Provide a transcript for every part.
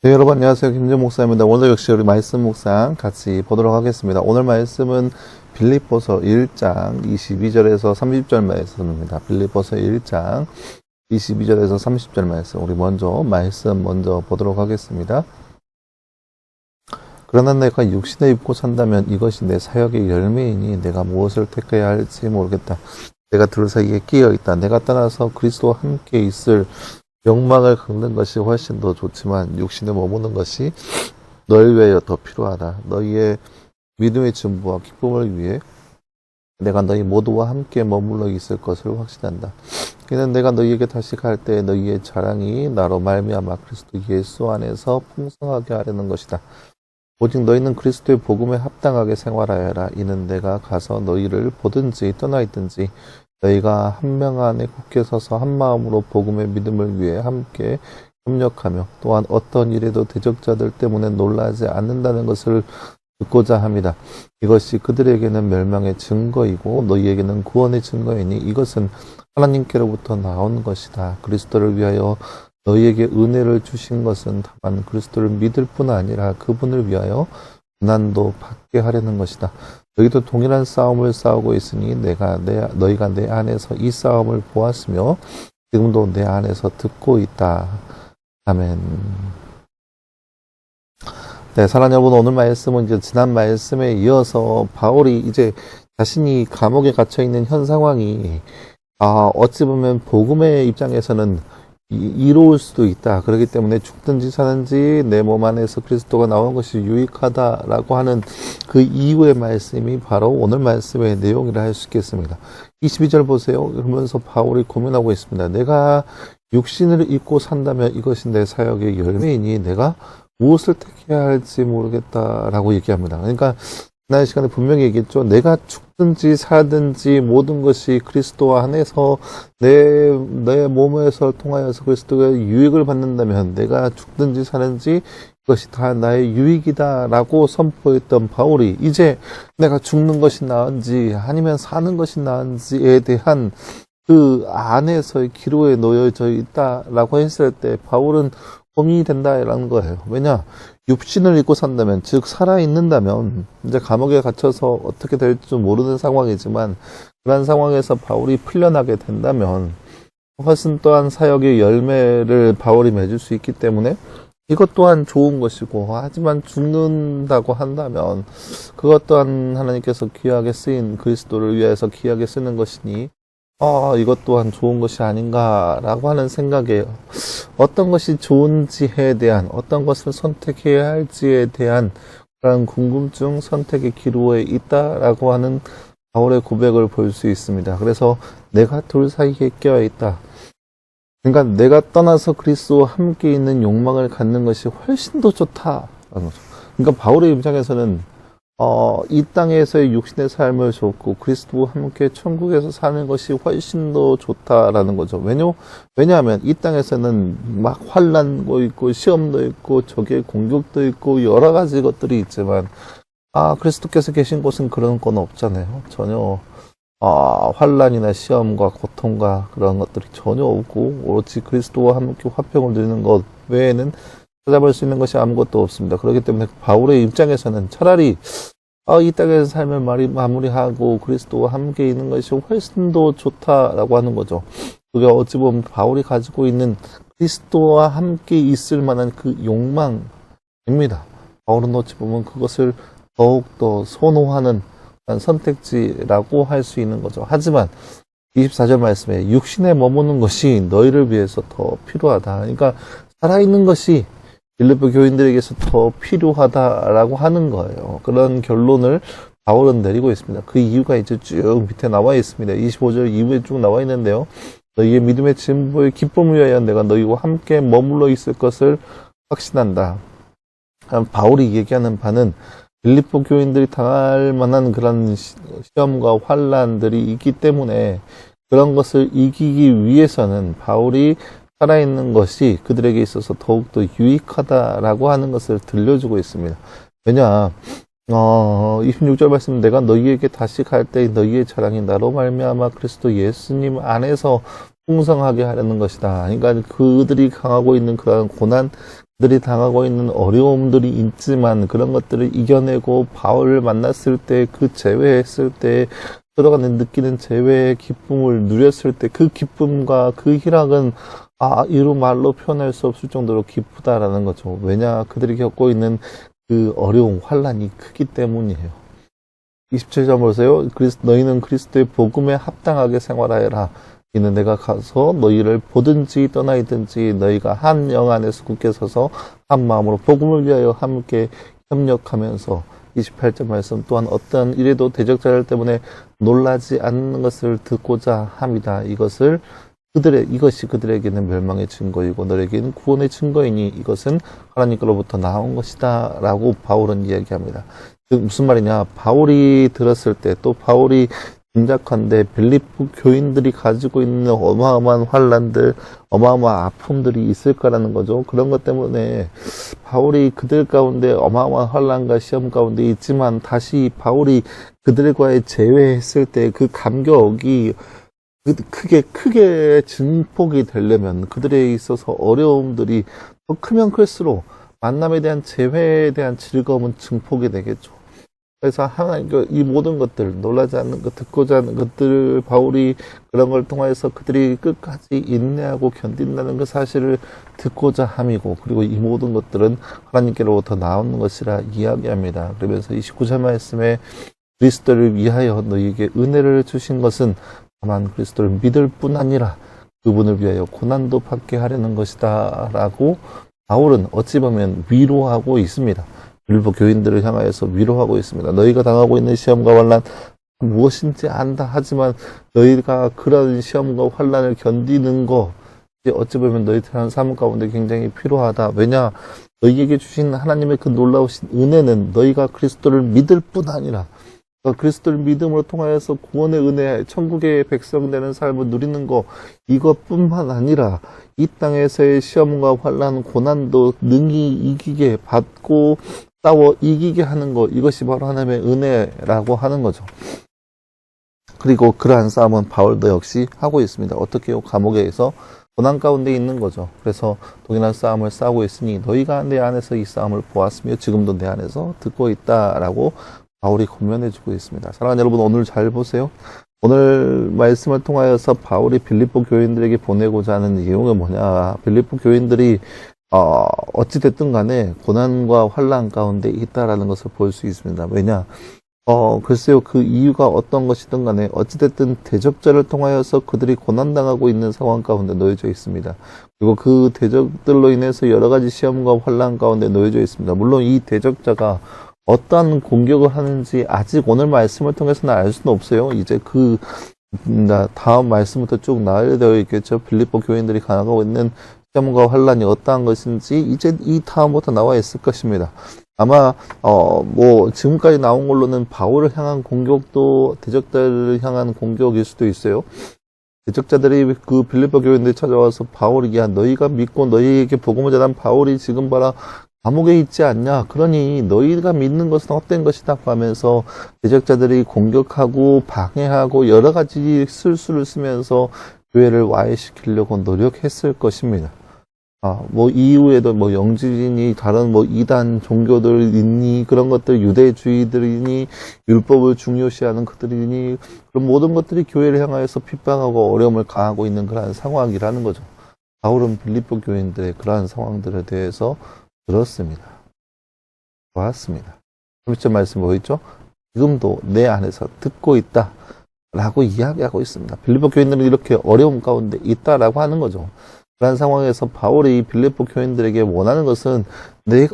네, 여러분 안녕하세요. 김재 목사입니다. 오늘 역시 우리 말씀 묵상 같이 보도록 하겠습니다. 오늘 말씀은 빌립보서 1장 22절에서 30절 말씀입니다. 빌립보서 1장 22절에서 30절 말씀. 우리 말씀 먼저 보도록 하겠습니다. 그러나 내가 육신에 입고 산다면 이것이 내 사역의 열매이니 내가 무엇을 택해야 할지 모르겠다. 내가 둘 사이에 끼어 있다. 내가 떠나서 그리스도와 함께 있을 욕망을 갖는 것이 훨씬 더 좋지만 육신에 머무는 것이 너희 위하여 더 필요하다. 너희의 믿음의 증부와 기쁨을 위해 내가 너희 모두와 함께 머물러 있을 것을 확신한다. 이는 내가 너희에게 다시 갈 때 너희의 자랑이 나로 말미암아 그리스도 예수 안에서 풍성하게 하려는 것이다. 오직 너희는 그리스도의 복음에 합당하게 생활하여라. 이는 내가 가서 너희를 보든지 떠나 있든지 너희가 한 명 안에 굳게 서서 한 마음으로 복음의 믿음을 위해 함께 협력하며 또한 어떤 일에도 대적자들 때문에 놀라지 않는다는 것을 듣고자 합니다. 이것이 그들에게는 멸망의 증거이고 너희에게는 구원의 증거이니 이것은 하나님께로부터 나온 것이다. 그리스도를 위하여 너희에게 은혜를 주신 것은 다만 그리스도를 믿을 뿐 아니라 그분을 위하여 고난도 받게 하려는 것이다. 너희도 동일한 싸움을 싸우고 있으니 너희가 내 안에서 이 싸움을 보았으며 지금도 내 안에서 듣고 있다. 아멘. 네, 사랑하는 여러분, 오늘 말씀은 이제 지난 말씀에 이어서 바울이 이제 자신이 감옥에 갇혀 있는 현 상황이 어찌 보면 복음의 입장에서는 이로울 수도 있다. 그렇기 때문에 죽든지 사는지 내 몸 안에서 그리스도가 나온 것이 유익하다라고 하는 그 이후의 말씀이 바로 오늘 말씀의 내용이라 할 수 있겠습니다. 22절 보세요. 그러면서 바울이 고민하고 있습니다. 내가 육신을 입고 산다면 이것이 내 사역의 열매이니 내가 무엇을 택해야 할지 모르겠다라고 얘기합니다. 그러니까 지난 시간에 분명히 얘기했죠. 내가 죽든지 살든지 모든 것이 그리스도 안에서 내 몸에서 통하여서 그리스도가 유익을 받는다면 내가 죽든지 사는지 그것이 다 나의 유익이다라고 선포했던 바울이 이제 내가 죽는 것이 나은지 아니면 사는 것이 나은지에 대한 그 안에서의 기로에 놓여져 있다라고 했을 때 바울은 고민이 된다라는 거예요. 왜냐? 육신을 입고 산다면, 즉 살아있는다면 이제 감옥에 갇혀서 어떻게 될지 모르는 상황이지만 그런 상황에서 바울이 풀려나게 된다면 훨씬 또한 사역의 열매를 바울이 맺을 수 있기 때문에 이것 또한 좋은 것이고, 하지만 죽는다고 한다면 그것 또한 하나님께서 귀하게 쓰인 그리스도를 위해서 귀하게 쓰는 것이니 이것 또한 좋은 것이 아닌가라고 하는 생각에 어떤 것이 좋은지에 대한, 어떤 것을 선택해야 할지에 대한 그런 궁금증, 선택의 기로에 있다라고 하는 바울의 고백을 볼 수 있습니다. 그래서 내가 둘 사이에 껴 있다. 그러니까 내가 떠나서 그리스도와 함께 있는 욕망을 갖는 것이 훨씬 더 좋다라는 거죠. 그러니까 바울의 입장에서는 이 땅에서의 육신의 삶을 좋고 그리스도와 함께 천국에서 사는 것이 훨씬 더 좋다라는 거죠. 왜냐하면 이 땅에서는 막 환난도 있고 시험도 있고 적의 공격도 있고 여러 가지 것들이 있지만 그리스도께서 계신 곳은 그런 건 없잖아요. 전혀 환난이나 시험과 고통과 그런 것들이 전혀 없고 오로지 그리스도와 함께 화평을 누리는 것 외에는 찾아볼 수 있는 것이 아무것도 없습니다. 그렇기 때문에 바울의 입장에서는 차라리 이 땅에서 삶을 마무리하고 그리스도와 함께 있는 것이 훨씬 더 좋다라고 하는 거죠. 그게 어찌 보면 바울이 가지고 있는 그리스도와 함께 있을 만한 그 욕망입니다. 바울은 어찌 보면 그것을 더욱더 선호하는 선택지라고 할 수 있는 거죠. 하지만 24절 말씀에 육신에 머무는 것이 너희를 위해서 더 필요하다. 그러니까 살아있는 것이 빌립보 교인들에게서 더 필요하다라고 하는 거예요. 그런 결론을 바울은 내리고 있습니다. 그 이유가 이제 쭉 밑에 나와 있습니다. 25절 이후에 쭉 나와 있는데요. 너희의 믿음의 진보의 기쁨을 위하여 내가 너희와 함께 머물러 있을 것을 확신한다. 바울이 얘기하는 바는 빌립보 교인들이 당할 만한 그런 시험과 환란들이 있기 때문에 그런 것을 이기기 위해서는 바울이 살아있는 것이 그들에게 있어서 더욱더 유익하다라고 하는 것을 들려주고 있습니다. 왜냐, 26절 말씀, 내가 너희에게 다시 갈 때 너희의 자랑이 나로 말미암아 그리스도 예수님 안에서 풍성하게 하려는 것이다. 그러니까 그들이 강하고 있는 그런 고난, 그들이 당하고 있는 어려움들이 있지만 그런 것들을 이겨내고 바울을 만났을 때 그 제외했을 때 들어가는 느끼는 제외의 기쁨을 누렸을 때 그 기쁨과 그 희락은 이루 말로 표현할 수 없을 정도로 기쁘다라는 거죠. 왜냐 그들이 겪고 있는 그 어려움, 환란이 크기 때문이에요. 27절 보세요. 너희는 그리스도의 복음에 합당하게 생활하여라. 이는 내가 가서 너희를 보든지 떠나이든지 너희가 한 영 안에서 굳게 서서 한 마음으로 복음을 위하여 함께 협력하면서 28절 말씀 또한 어떠한 일에도 대적자들 때문에 놀라지 않는 것을 듣고자 합니다. 이것이 그들에게는 멸망의 증거이고 너에게는 구원의 증거이니 이것은 하나님께로부터 나온 것이다 라고 바울은 이야기합니다. 무슨 말이냐, 바울이 들었을 때 또 바울이 짐작한데 빌립보 교인들이 가지고 있는 어마어마한 환란들, 어마어마한 아픔들이 있을 거라는 거죠. 그런 것 때문에 바울이 그들 가운데 어마어마한 환란과 시험 가운데 있지만 다시 바울이 그들과의 재회했을 때 그 감격이 크게 증폭이 되려면 그들에 있어서 어려움들이 더 크면 클수록 만남에 대한 재회에 대한 즐거움은 증폭이 되겠죠. 그래서 이 모든 것들, 놀라지 않는 것, 듣고자 하는 것들, 바울이 그런 걸 통해서 그들이 끝까지 인내하고 견딘다는 그 사실을 듣고자 함이고, 그리고 이 모든 것들은 하나님께로부터 나오는 것이라 이야기합니다. 그러면서 29절 말씀에 그리스도를 위하여 너희에게 은혜를 주신 것은 다만 그리스도를 믿을 뿐 아니라 그분을 위하여 고난도 받게 하려는 것이다 라고 바울은 어찌 보면 위로하고 있습니다. 빌립보 교인들을 향하여서 위로하고 있습니다. 너희가 당하고 있는 시험과 환난 무엇인지 안다 하지만 너희가 그런 시험과 환난을 견디는 거 어찌 보면 너희들의 삶 가운데 굉장히 필요하다. 왜냐? 너희에게 주신 하나님의 그 놀라우신 은혜는 너희가 그리스도를 믿을 뿐 아니라 그리스도를 믿음으로 통하여서 구원의 은혜, 천국의 백성 되는 삶을 누리는 거 이것뿐만 아니라 이 땅에서의 시험과 환난, 고난도 능히 이기게 받고 싸워 이기게 하는 것, 이것이 바로 하나님의 은혜라고 하는 거죠. 그리고 그러한 싸움은 바울도 역시 하고 있습니다. 어떻게요? 감옥에서 고난 가운데 있는 거죠. 그래서 동일한 싸움을 싸우고 있으니 너희가 내 안에서 이 싸움을 보았으며 지금도 내 안에서 듣고 있다라고 바울이 권면해주고 있습니다. 사랑하는 여러분, 오늘 잘 보세요. 오늘 말씀을 통하여서 바울이 빌립보 교인들에게 보내고자 하는 내용은 뭐냐? 빌립보 교인들이 어찌됐든 간에 고난과 환난 가운데 있다라는 것을 볼 수 있습니다. 왜냐? 글쎄요, 그 이유가 어떤 것이든 간에 어찌됐든 대적자를 통하여서 그들이 고난당하고 있는 상황 가운데 놓여져 있습니다. 그리고 그 대적들로 인해서 여러 가지 시험과 환난 가운데 놓여져 있습니다. 물론 이 대적자가 어떠한 공격을 하는지 아직 오늘 말씀을 통해서는 알 수는 없어요. 이제 다음 말씀부터 쭉 나열되어 되어 있겠죠. 빌립보 교인들이 당하고 있는 시험과 환란이 어떠한 것인지 이제 이 다음부터 나와 있을 것입니다. 아마 지금까지 나온 걸로는 바울을 향한 공격도 대적자를 향한 공격일 수도 있어요. 대적자들이 그 빌립보 교인들이 찾아와서 바울이 너희가 믿고 너희에게 복음을 전한 바울이 지금 봐라 감옥에 있지 않냐. 그러니 너희가 믿는 것은 헛된 것이다 하면서 대적자들이 공격하고 방해하고 여러 가지 술수를 쓰면서 교회를 와해시키려고 노력했을 것입니다. 이후에도 영지인이 다른 이단 종교들이니 그런 것들 유대주의들이니 율법을 중요시하는 그들이니 그런 모든 것들이 교회를 향하여서 핍박하고 어려움을 가하고 있는 그러한 상황이라는 거죠. 바울은 빌립보 교인들의 그러한 상황들에 대해서 들었습니다. 보았습니다. 30절 말씀 뭐있죠? 지금도 내 안에서 듣고 있다 라고 이야기하고 있습니다. 빌립보 교인들은 이렇게 어려움 가운데 있다라고 하는 거죠. 그런 상황에서 바울이 빌립보 교인들에게 원하는 것은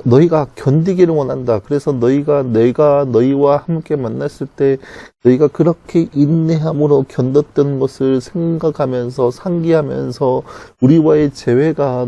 너희가 견디기를 원한다. 그래서 내가 너희와 함께 만났을 때 너희가 그렇게 인내함으로 견뎠던 것을 생각하면서 상기하면서 우리와의 재회가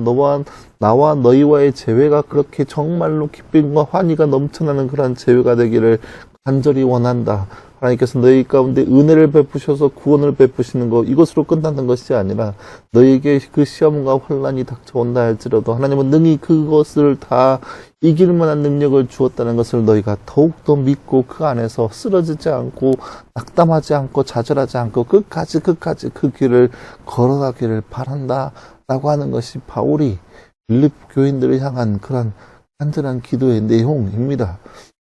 나와 너희와의 재회가 그렇게 정말로 기쁨과 환희가 넘쳐나는 그런 재회가 되기를 간절히 원한다. 하나님께서 너희 가운데 은혜를 베푸셔서 구원을 베푸시는 것, 이것으로 끝나는 것이 아니라 너희에게 그 시험과 환난이 닥쳐온다 할지라도 하나님은 능히 그것을 다 이길 만한 능력을 주었다는 것을 너희가 더욱더 믿고 그 안에서 쓰러지지 않고 낙담하지 않고 좌절하지 않고 끝까지 그 길을 걸어가기를 바란다 라고 하는 것이 바울이 빌립 교인들을 향한 그런 간절한 기도의 내용입니다.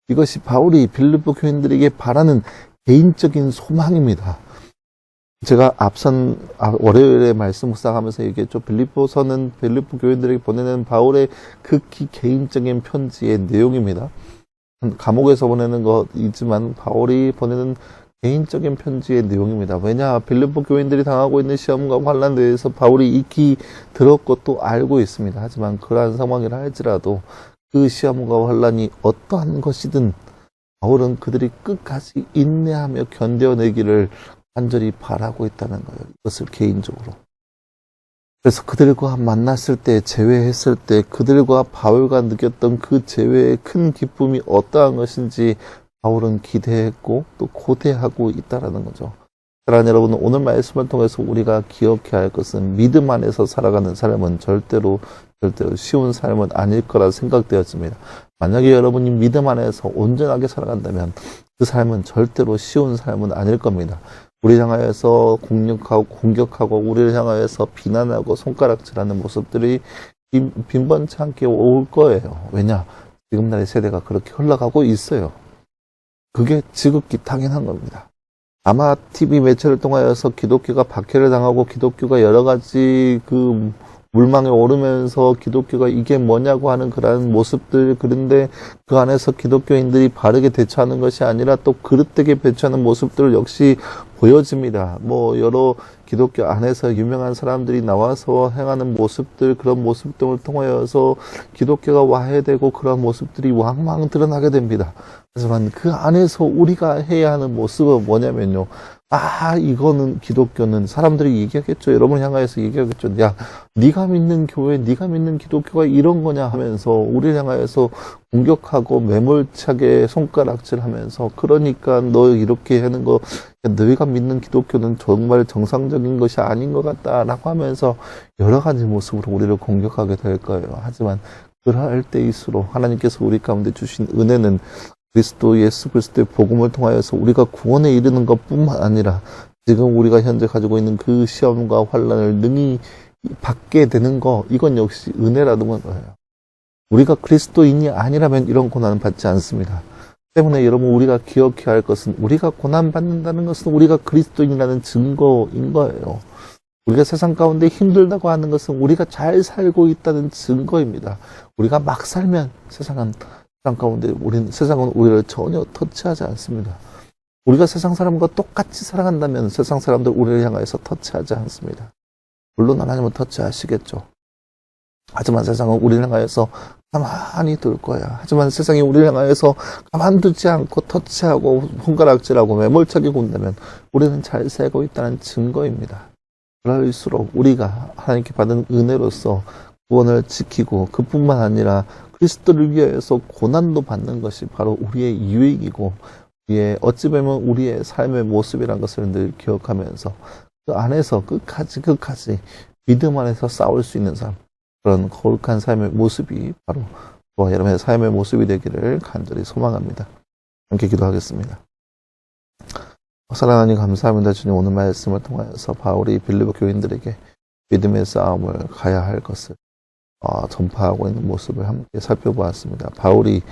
이것이 바울이 빌립 교인들에게 바라는 개인적인 소망입니다. 제가 앞선 월요일에 말씀 묵상하면서 얘기했죠. 빌립보서는 빌립 교인들에게 보내는 바울의 극히 개인적인 편지의 내용입니다. 감옥에서 보내는 것이지만 바울이 보내는 개인적인 편지의 내용입니다. 왜냐? 빌립보 교인들이 당하고 있는 시험과 환난에 대해서 바울이 익히 들었고 또 알고 있습니다. 하지만 그러한 상황이라 할지라도 그 시험과 환난이 어떠한 것이든 바울은 그들이 끝까지 인내하며 견뎌내기를 간절히 바라고 있다는 거예요. 이것을 개인적으로. 그래서 그들과 만났을 때, 재회했을 때 그들과 바울과 느꼈던 그 재회의 큰 기쁨이 어떠한 것인지 바울은 기대했고 또 고대하고 있다라는 거죠. 사랑하는 여러분, 오늘 말씀을 통해서 우리가 기억해야 할 것은 믿음 안에서 살아가는 삶은 절대로 쉬운 삶은 아닐 거라 생각되었습니다. 만약에 여러분이 믿음 안에서 온전하게 살아간다면 그 삶은 절대로 쉬운 삶은 아닐 겁니다. 우리 향하여서 공격하고 우리를 향하여서 비난하고 손가락질하는 모습들이 빈번치 않게 올 거예요. 왜냐? 지금날의 세대가 그렇게 흘러가고 있어요. 그게 지극히 당연한 겁니다. 아마 TV 매체를 통하여서 기독교가 박해를 당하고 기독교가 여러 가지 그 물망에 오르면서 기독교가 이게 뭐냐고 하는 그런 모습들, 그런데 그 안에서 기독교인들이 바르게 대처하는 것이 아니라 또 그릇되게 대처하는 모습들 역시 보여집니다. 여러 기독교 안에서 유명한 사람들이 나와서 행하는 모습들, 그런 모습들을 통하여서 기독교가 와해되고 그런 모습들이 왕왕 드러나게 됩니다. 하지만 그 안에서 우리가 해야 하는 모습은 뭐냐면요. 이거는 기독교는 사람들이 얘기하겠죠. 여러분을 향하여서 얘기하겠죠. 야, 네가 믿는 교회, 네가 믿는 기독교가 이런 거냐 하면서 우리를 향하여서 공격하고 매몰차게 손가락질하면서 그러니까 너 이렇게 하는 거, 야, 너희가 믿는 기독교는 정말 정상적인 것이 아닌 것 같다라고 하면서 여러 가지 모습으로 우리를 공격하게 될 거예요. 하지만 그럴 때일수록 하나님께서 우리 가운데 주신 은혜는 예수 그리스도의 복음을 통하여서 우리가 구원에 이르는 것뿐만 아니라 지금 우리가 현재 가지고 있는 그 시험과 환난을 능히 받게 되는 거, 이건 역시 은혜라는 거예요. 우리가 그리스도인이 아니라면 이런 고난은 받지 않습니다. 때문에 여러분, 우리가 기억해야 할 것은 우리가 고난 받는다는 것은 우리가 그리스도인이라는 증거인 거예요. 우리가 세상 가운데 힘들다고 하는 것은 우리가 잘 살고 있다는 증거입니다. 우리가 막 살면 세상 가운데 세상은 우리를 전혀 터치하지 않습니다. 우리가 세상 사람과 똑같이 살아간다면 세상 사람들 우리를 향해서 터치하지 않습니다. 물론 하나님은 터치하시겠죠. 하지만 세상은 우리를 향해서 가만히 둘 거야. 하지만 세상이 우리를 향해서 가만두지 않고 터치하고 손가락질하고 매몰차게 군다면 우리는 잘 살고 있다는 증거입니다. 그럴수록 우리가 하나님께 받은 은혜로서 구원을 지키고 그뿐만 아니라 그리스도를 위하여서 고난도 받는 것이 바로 우리의 유익이고 어찌 보면 우리의 삶의 모습이란 것을 늘 기억하면서 그 안에서 끝까지 믿음 안에서 싸울 수 있는 삶, 그런 거룩한 삶의 모습이 바로 저와 여러분의 삶의 모습이 되기를 간절히 소망합니다. 함께 기도하겠습니다. 사랑하니 감사합니다. 주님, 오늘 말씀을 통하여서 바울이 빌립보 교인들에게 믿음의 싸움을 가야 할 것을 전파하고 있는 모습을 함께 살펴보았습니다. 바울이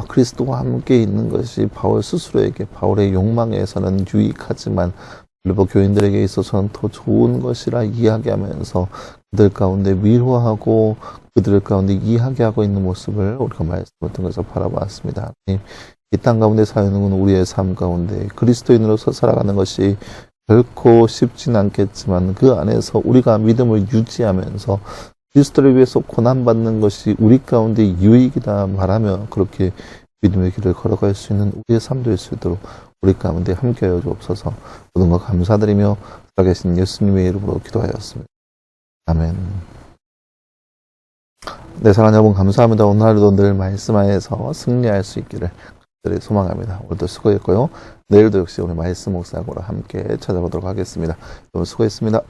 그리스도와 함께 있는 것이 바울 스스로에게 바울의 욕망에서는 유익하지만 빌립보 교인들에게 있어서는 더 좋은 것이라 이야기하면서 그들 가운데 위로하고 그들 가운데 이야기하고 있는 모습을 우리가 말씀을 통해서 바라보았습니다. 이 땅 가운데 사는 우리의 삶 가운데 그리스도인으로서 살아가는 것이 결코 쉽진 않겠지만 그 안에서 우리가 믿음을 유지하면서 그리스도를 위해서 고난받는 것이 우리 가운데 유익이다 말하며 그렇게 믿음의 길을 걸어갈 수 있는 우리의 삶 될 수 있도록 우리 가운데 함께하여 주옵소서. 모든 것 감사드리며 살아계신 예수님의 이름으로 기도하였습니다. 아멘. 네, 사랑하는 여러분 감사합니다. 오늘 하루도 늘 말씀 안에서 승리할 수 있기를 간절히 소망합니다. 오늘도 수고했고요. 내일도 역시 오늘 말씀 묵상으로 함께 찾아보도록 하겠습니다. 여러분 수고했습니다.